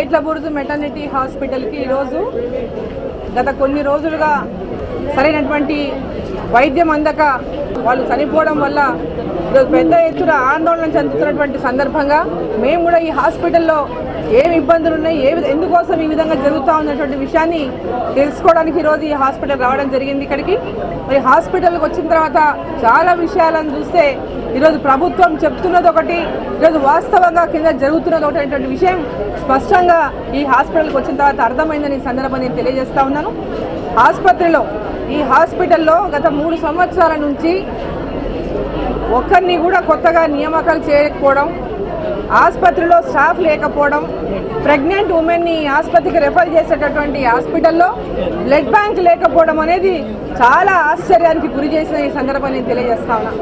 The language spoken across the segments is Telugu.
ఏట్లబురుజు మెటర్నిటీ హాస్పిటల్కి ఈరోజు గత కొన్ని రోజులుగా సరైనటువంటి వైద్యం అందక వాళ్ళు చనిపోవడం వల్ల ఈరోజు పెద్ద ఎత్తున ఆందోళన చెందుతున్నటువంటి సందర్భంగా మేము కూడా ఈ హాస్పిటల్లో ఏమి ఇబ్బందులు ఉన్నాయి, ఎందుకోసం ఈ విధంగా జరుగుతూ ఉన్నటువంటి విషయాన్ని తెలుసుకోవడానికి ఈరోజు ఈ హాస్పిటల్ రావడం జరిగింది. ఇక్కడికి మరి హాస్పిటల్కి వచ్చిన తర్వాత చాలా విషయాలను చూస్తే ఈరోజు ప్రభుత్వం చెప్తున్నది ఒకటి, ఈరోజు వాస్తవంగా కింద జరుగుతున్నది ఒకటి అనేటువంటి విషయం స్పష్టంగా ఈ హాస్పిటల్కి వచ్చిన తర్వాత అర్థమైందని సందర్భం నేను తెలియజేస్తా ఉన్నాను. ఈ హాస్పిటల్లో గత 3 సంవత్సరాల నుంచి ఒక్కరిని కూడా కొత్తగా నియామకాలు చేయకపోవడం, ఆసుపత్రిలో స్టాఫ్ లేకపోవడం, ప్రెగ్నెంట్ ఉమెన్ని ఆసుపత్రికి రెఫర్ చేసేటటువంటి హాస్పిటల్లో బ్లడ్ బ్యాంక్ లేకపోవడం అనేది చాలా ఆశ్చర్యానికి గురి చేసిన ఈ సందర్భం నేను తెలియజేస్తా ఉన్నా.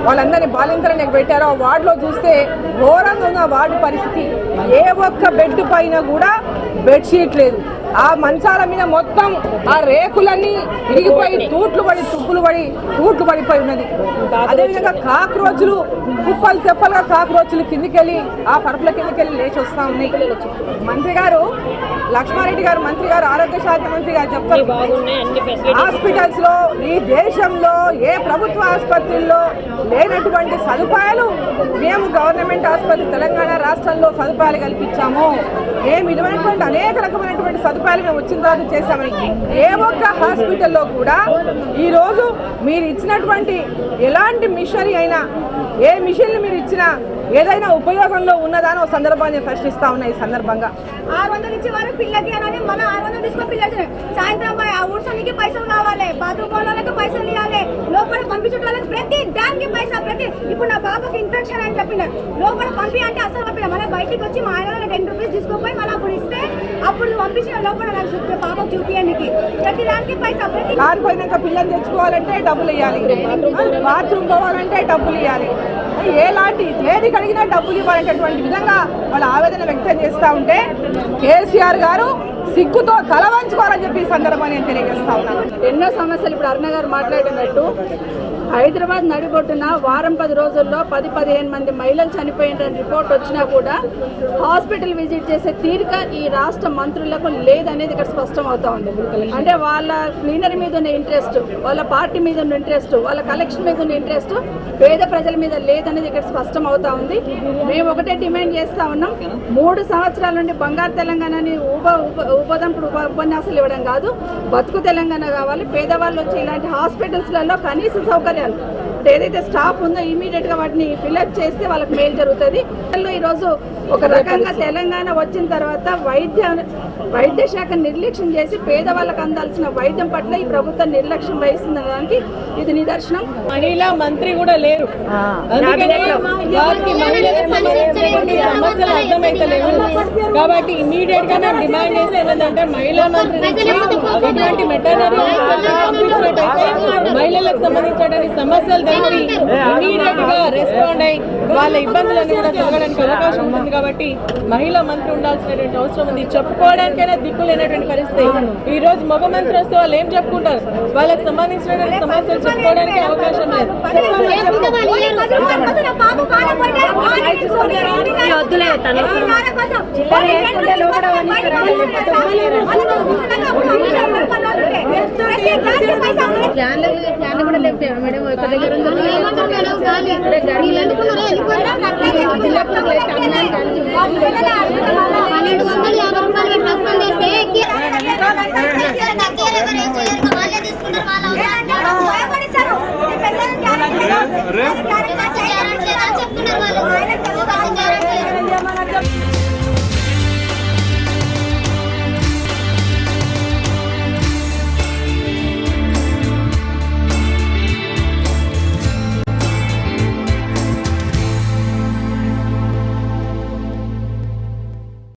వాళ్ళందరినీ బాలింతరానికి పెట్టారో వార్డులో చూస్తే ఘోరంగా ఉన్న వార్డు పరిస్థితి. ఏ ఒక్క బెడ్ పైన కూడా బెడ్షీట్ లేదు. ఆ మంచాల మీద మొత్తం ఆ రేకులన్నీ ఇరిగిపోయి తూట్లు పడిపోయి ఉన్నది. అదేవిధంగా కాక్రోచ్లు కుప్పలు తెప్పలుగా కాక్రోచ్లు కిందికెళ్ళి ఆ పరుపుల కిందికెళ్ళి లేచి వస్తూ ఉన్నాయి. మంత్రి గారు లక్ష్మారెడ్డి గారు ఆరోగ్య శాఖ మంత్రి గారు చెప్తారు, హాస్పిటల్స్ లో ఈ దేశంలో ఏ ప్రభుత్వ ఆసుపత్రుల్లో లేనటువంటి సదుపాయాలు మేము గవర్నమెంట్ ఆసుపత్రి తెలంగాణ రాష్ట్రంలో సదుపాయాలు కల్పించాము. మేము ఇటువంటి అనేక రకమైనటువంటి సదుపాయాలు మేము వచ్చిన తర్వాత చేశామని ఏ ఒక్క హాస్పిటల్లో కూడా ఈరోజు మీరు ఇచ్చినటువంటి ఎలాంటి మిషనరీ అయినా, ఏ మిషన్లు మీరు ఇచ్చినా ఏదైనా ఉపయోగంలో ఉన్నదా అని ఒక సందర్భాన్ని ప్రశ్నిస్తా ఉన్నా. ఈ సందర్భంగా 600 ఇచ్చి వారు పిల్లకి అని మన 600 తీసుకొని పిల్లలు సాయంత్రం ఊడ్చడానికి పైసలు కావాలి, బాత్రూమ్ వాళ్ళకి పైసలు ఇవ్వాలి, లోపల పంపించడానికి ప్రతి దానికి పైసా. ఇప్పుడు నా బాబుకి ఇన్ఫెక్షన్ అని చెప్పిన లోపల పంపి అంటే అసలు పంపిన మన బయటికి వచ్చి మా ఆయన 10 రూపీస్ తీసుకుపోయి మళ్ళీ అప్పుడు ఇస్తే అప్పుడు పంపించిన లోపల నాకు పాపకు చూపించడానికి ప్రతి దానికి పైసా. కారిపోయినాక పిల్లలు తెచ్చుకోవాలంటే డబ్బులు ఇవ్వాలి, బాత్రూమ్ పోవాలంటే డబ్బులు ఇవ్వాలి, ఏలాంటి దేనికి అడిగినా డబ్బులు ఇవ్వాలనేటటువంటి విధంగా వాళ్ళ ఆవేదన వ్యక్తం చేస్తూ ఉంటే కేసీఆర్ గారు సిగ్గుతో తల వంచుకోవాలని చెప్పి ఈ సందర్భాన్ని నేను తెలియజేస్తా ఉన్నాను. ఎన్నో సమస్యలు ఇప్పుడు అరుణ గారు మాట్లాడినట్టు హైదరాబాద్ నడిబొట్టున వారం 10 రోజుల్లో 10-15 మంది మహిళలు చనిపోయిన రిపోర్ట్ వచ్చినా కూడా హాస్పిటల్ విజిట్ చేసే తీరిక ఈ రాష్ట్ర మంత్రులకు లేదనేది ఇక్కడ స్పష్టం అవుతా ఉంది. అంటే వాళ్ళ క్లీనరీ మీద ఉన్న ఇంట్రెస్ట్, వాళ్ళ పార్టీ మీద ఉన్న ఇంట్రెస్ట్, వాళ్ళ కలెక్షన్ మీద ఉన్న ఇంట్రెస్ట్ పేద ప్రజల మీద లేదనేది ఇక్కడ స్పష్టం అవుతా ఉంది. మేము ఒకటే డిమాండ్ చేస్తా ఉన్నాం, 3 సంవత్సరాల నుండి బంగారు తెలంగాణని ఉపన్యాసాలు ఇవ్వడం కాదు, బతుకు తెలంగాణ కావాలి. పేదవాళ్ళు వచ్చి ఇలాంటి హాస్పిటల్స్లలో కనీస సౌకర్యాలు ఏదైతే స్టాఫ్ ఉందో ఇమీడియట్ గా వాటిని ఫిల్అప్ చేస్తే వాళ్ళకి మేలు జరుగుతుంది. ఈరోజు ఒక రకంగా తెలంగాణ వచ్చిన తర్వాత వైద్య శాఖ నిర్లక్ష్యం చేసి పేదవాళ్ళకు అందాల్సిన వైద్యం పట్ల ఈ ప్రభుత్వం నిర్లక్ష్యం వహిస్తుందనడానికి ఇది నిదర్శనం. మహిళా మంత్రి కూడా లేరు, సమస్యలు అర్థమైతలేవు. కాబట్టి ఇమీడియట్ గా మేము డిమాండ్ చేసేదంటే మహిళా మంత్రి ఇటువంటి మెటర్నరీ పంపించినట్టయితే మహిళలకు సంబంధించిన సమస్యలు తెలిసి ఇమీడియట్ గా రెస్పాండ్ అయ్యి వాళ్ళ ఇబ్బందులన్నీ కూడా తగ్గడానికి అవకాశం ఉంటుంది. కాబట్టి మహిళా మంత్రి ఉండాల్సినటువంటి అవసరం ఉంది. చెప్పుకోవడానికైనా దిక్కు లేనటువంటి పరిస్థితి. ఈ రోజు మగ మంత్రి వస్తే వాళ్ళు ఏం చెప్పుకుంటారు? వాళ్ళకి సంబంధించినటువంటి సమస్యలు చెప్పుకోవడానికి అవకాశం లేదు. చెప్తున్నారు.